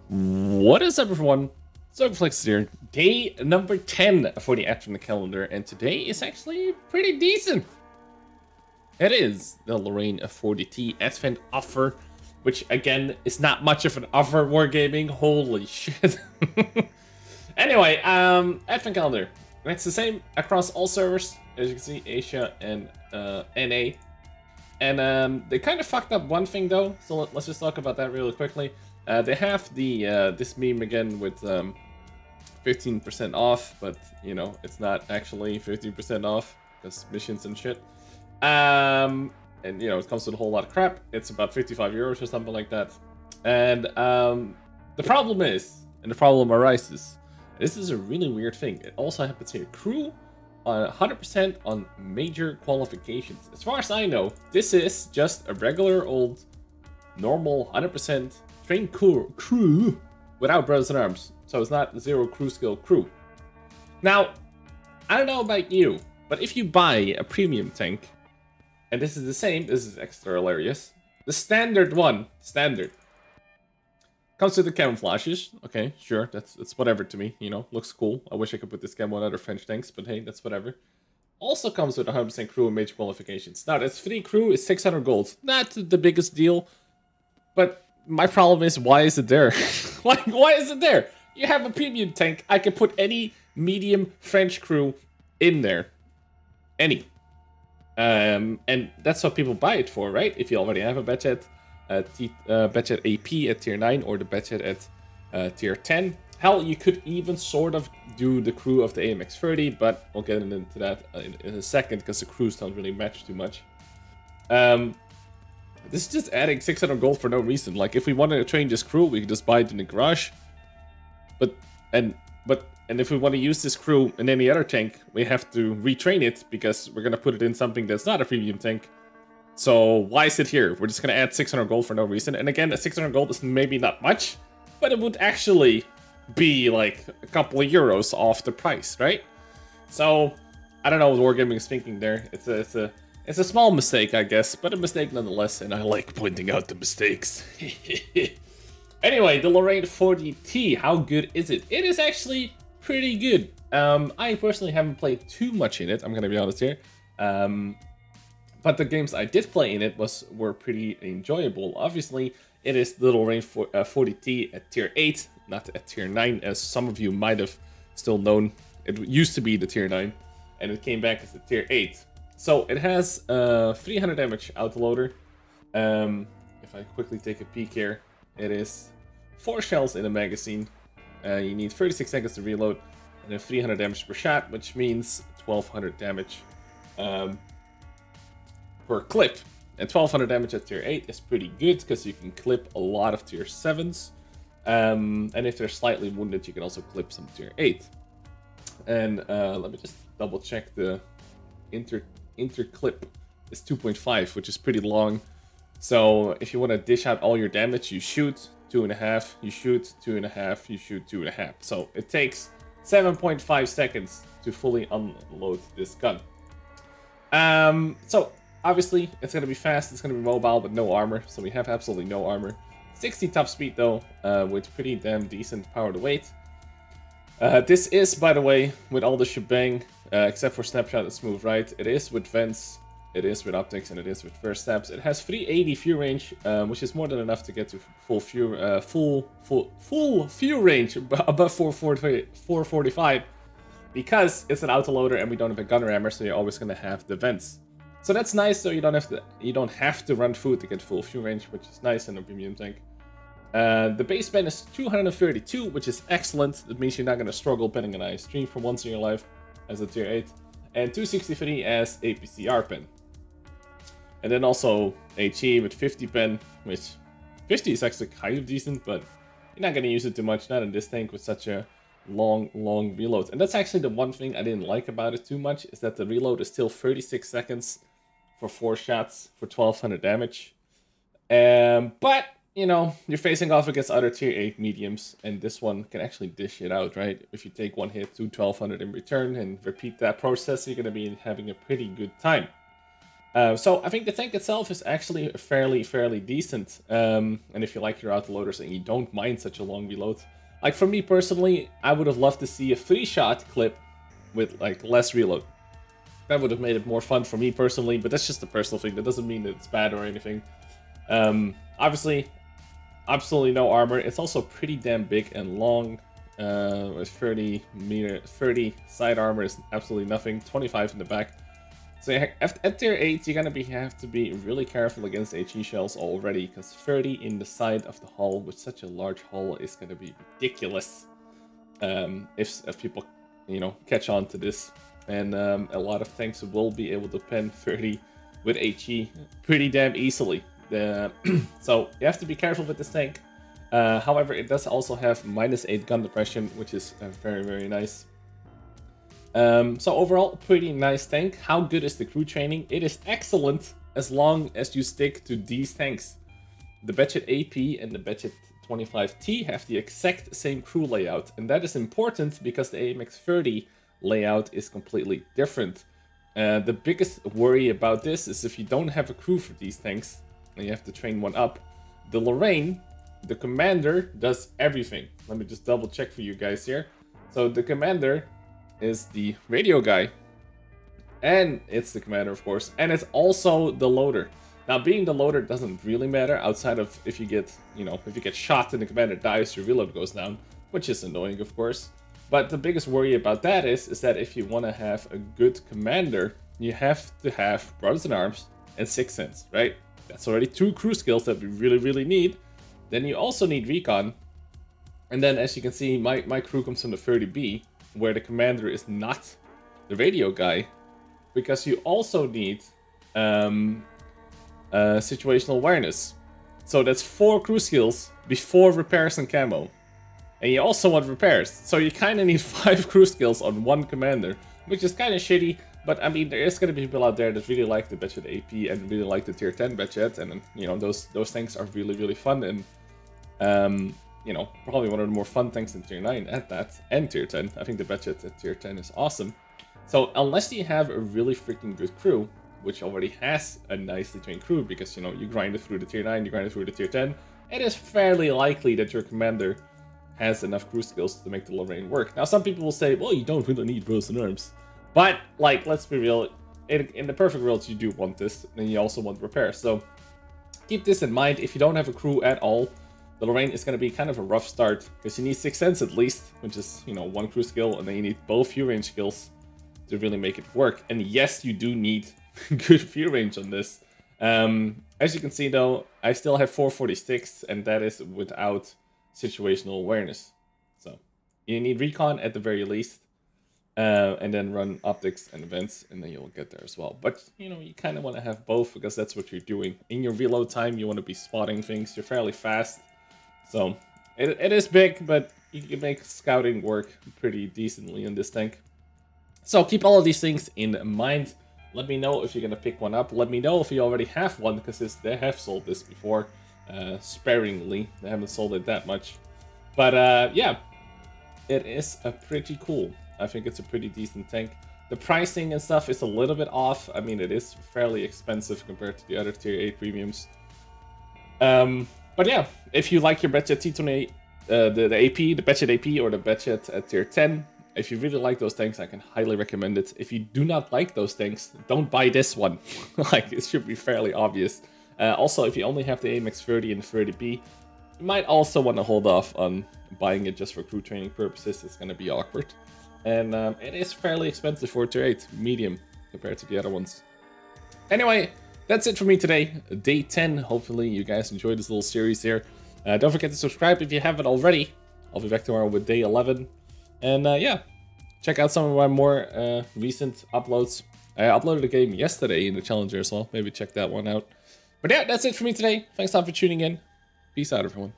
What is up, everyone? Circon here. Day number 10 for the ad from the calendar, and today is actually pretty decent. It is the Lorraine 40T Advent offer, which again is not much of an offer wargaming. Holy shit. Anyway, Advent calendar. It's the same across all servers, as you can see, Asia and NA. And they kind of fucked up one thing though, so let's just talk about that really quickly. They have the this meme again with 15% off, but you know it's not actually 15% off because missions and shit. And you know it comes with a whole lot of crap. It's about 55 euros or something like that. And the problem is, and the problem arises, this is a really weird thing. It also happens here. Crew on 100% on major qualifications. As far as I know, this is just a regular old, normal 100% trained crew without brothers in arms. So it's not zero crew skill crew. Now, I don't know about you, but if you buy a premium tank, and this is the same, this is extra hilarious. The standard one, comes with the camouflages. Okay, sure, that's whatever to me, you know, looks cool. I wish I could put this camo on other French tanks, but hey, that's whatever. Also comes with 100% crew and major qualifications. Now, that's free crew is 600 gold. Not the biggest deal, but my problem is, why is it there? why is it there? You have a premium tank. I can put any medium French crew in there. Any. And that's what people buy it for, right? If you already have a budget. Budget AP at tier 9 or the budget at tier 10. Hell, you could even sort of do the crew of the AMX 30, but we'll get into that in a second because the crews don't really match too much. This is just adding 600 gold for no reason. Like, if we wanted to train this crew, we could just buy it in the garage. And if we want to use this crew in any other tank, we have to retrain it because we're gonna put it in something that's not a premium tank. So why is it here? We're just gonna add 600 gold for no reason. And again, the 600 gold is maybe not much, but it would actually be like a couple of euros off the price, right? So I don't know what Wargaming is thinking there. It's a small mistake, I guess, but a mistake nonetheless, and I like pointing out the mistakes. Anyway, the Lorraine 40T, how good is it? It is actually pretty good. I personally haven't played too much in it, I'm gonna be honest here. But the games I did play in it were pretty enjoyable. Obviously, it is the Lorraine 40T at tier 8, not at tier 9, as some of you might have still known. It used to be the tier 9, and it came back as the tier 8. So it has 300 damage autoloader. If I quickly take a peek here, it is 4 shells in a magazine. You need 36 seconds to reload, and then 300 damage per shot, which means 1200 damage. Per clip, and 1200 damage at tier 8 is pretty good because you can clip a lot of tier 7s, and if they're slightly wounded you can also clip some tier 8. And let me just double check, the inter clip is 2.5, which is pretty long. So if you want to dish out all your damage, you shoot 2.5, you shoot 2.5, you shoot 2.5. So it takes 7.5 seconds to fully unload this gun. So obviously, it's going to be fast, it's going to be mobile, but no armor, so we have absolutely no armor. 60 top speed though, with pretty damn decent power to weight. This is, by the way, with all the shebang, except for snapshot and smooth right, it is with vents, it is with optics, and it is with first steps. It has 380 fuel range, which is more than enough to get to full fuel range above 445, because it's an autoloader and we don't have a gunner hammer, so you're always going to have the vents. So that's nice, so you don't have to run food to get full fuel range, which is nice in a premium tank. The base pen is 232, which is excellent. That means you're not going to struggle penning an ice stream for once in your life as a tier 8. And 263 as a PCR pen. And then also HE with 50 pen, which 50 is actually kind of decent, but you're not going to use it too much, not in this tank with such a long reload. And that's actually the one thing I didn't like about it too much, is that the reload is still 36 seconds for 4 shots for 1200 damage. But you know, you're facing off against other tier 8 mediums, and this one can actually dish it out, right? If you take one hit to 1200 in return and repeat that process, you're going to be having a pretty good time. So I think the tank itself is actually fairly decent. And if you like your autoloaders and you don't mind such a long reload, like for me personally, I would have loved to see a 3-shot clip with like less reload. That would have made it more fun for me personally, but that's just a personal thing. That doesn't mean that it's bad or anything. Obviously, absolutely no armor. It's also pretty damn big and long. With 30 side armor is absolutely nothing. 25 in the back. So at tier 8, you're gonna have to be really careful against HE shells already, because 30 in the side of the hull with such a large hull is gonna be ridiculous. If people, you know, catch on to this, and a lot of tanks will be able to pen 30 with HE pretty damn easily. So you have to be careful with this tank. However, it does also have -8 gun depression, which is very nice. So overall, pretty nice tank. How good is the crew training? It is excellent as long as you stick to these tanks. The Batchet AP and the Batchet 25T have the exact same crew layout, and that is important because the AMX 30 layout is completely different. The biggest worry about this is if you don't have a crew for these tanks, and you have to train one up, the Lorraine, the commander, does everything. Let me just double check for you guys here. So the commander is the radio guy, and it's the commander, of course, and it's also the loader. Now, being the loader doesn't really matter outside of if you get, you know, if you get shot and the commander dies, your reload goes down, which is annoying, of course. But the biggest worry about that is that if you want to have a good commander, you have to have Brothers in Arms and Sixth Sense, right? That's already 2 crew skills that we really need. Then you also need Recon, and then as you can see, my crew comes from the 30B, where the commander is not the radio guy, because you also need situational awareness. So that's 4 crew skills before repairs and camo. And you also want repairs, so you kind of need 5 crew skills on 1 commander, which is kind of shitty. But I mean, there is going to be people out there that really like the Batchet AP and really like the tier 10 Batchet, and you know, those tanks are really fun, and you know, probably one of the more fun tanks in tier 9 at that, and tier 10. I think the Batchet at tier 10 is awesome. So unless you have a really freaking good crew, which already has a nicely trained crew, because, you know, you grind it through the tier 9, you grind it through the tier 10, it is fairly likely that your commander has enough crew skills to make the Lorraine work. Now, some people will say, well, you don't really need Brothers in Arms. But, like, let's be real, in the perfect world, you do want this, and you also want repair. So keep this in mind. If you don't have a crew at all, the Lorraine is going to be kind of a rough start, because you need Sixth Sense at least, which is, you know, 1 crew skill, and then you need both view range skills to really make it work. And yes, you do need good view range on this. As you can see, though, I still have 446, and that is without situational awareness. So you need Recon at the very least. And then run optics and events, and then you'll get there as well. But, you know, you kind of want to have both, because that's what you're doing. In your reload time, you want to be spotting things. You're fairly fast. So, it is big, but you can make scouting work pretty decently in this tank. So, keep all of these things in mind. Let me know if you're going to pick one up. Let me know if you already have one, because they have sold this before. Sparingly. They haven't sold it that much. But, yeah. It is pretty cool. I think it's a pretty decent tank. The pricing and stuff is a little bit off. I mean, it is fairly expensive compared to the other tier 8 premiums. But yeah, if you like your Batchet T28, the AP, the Batchet AP or the Batchet at tier 10, if you really like those tanks, I can highly recommend it. If you do not like those tanks, don't buy this one. Like, it should be fairly obvious. Also, if you only have the AMX 30 and the 30B, you might also want to hold off on buying it just for crew training purposes. It's going to be awkward. And it is fairly expensive for tier 8, medium, compared to the other ones. Anyway, that's it for me today. Day 10. Hopefully you guys enjoyed this little series here. Don't forget to subscribe if you haven't already. I'll be back tomorrow with day 11. And yeah, check out some of my more recent uploads. I uploaded a game yesterday in the Challenger as well. Maybe check that one out. But yeah, that's it for me today. Thanks a lot for tuning in. Peace out, everyone.